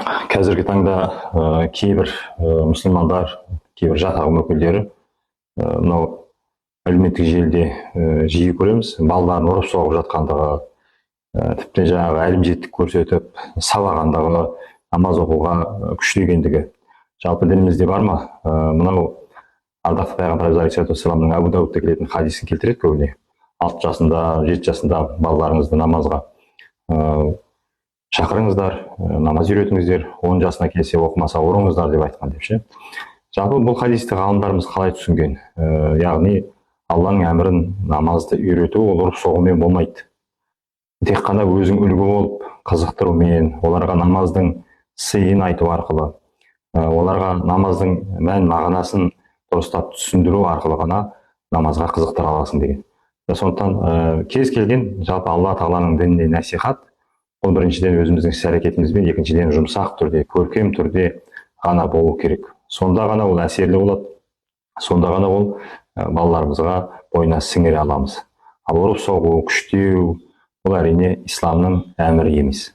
Қазіргі таңда кейбір мұсылмандар, кейбір жат ағым өкілдері мынау әлеуметтік желіде жиі көреміз, балаларын ұрып соғып жатқандығы, тіпті жаңағы әлімжеттік көрсетіп, сабағандығы, намаз оқуға күштегендігі. Жалпы дінімізде бар ма? Мынау ардақты пайғамбарымыз алейхиссалату вассаламның Абу Даудта келетін хадисін келтіреді көбіне. 6 жасында, 7 жасында балаларыңызды намазға шақырыңыздар, намаз үйретіңіздер, 10 жасына келсе оқымаса ұрыңыздар деп айтқан деп ше. Жалпы бұл хадисті ғалымдарымыз қалай түсінген? Яғни Алланың әмірін намазды үйрету ол ұрып соғумен болмайды. Тек қана өзің үлгі болып, қызықтырумен, оларға намаздың сыйын айту арқылы, оларға намаздың мән мағынасын дұрыстап түсіндіру арқылы ғана намазға қызықтыра аласың деген. Сондықтан кез келген жалпы Алла Тағаланың дініне насихат, ол біріншіден өзіміздің іс-әрекетімізбен, екіншіден жұмсақ түрде, көркем түрде ғана болу керек. Сонда ғана ол әсерлі болады, сонда ғана ол балаларымызға бойына сіңіре аламыз. Ал ұрып соғу, күштеу, бұл әрине исламның әмірі емес.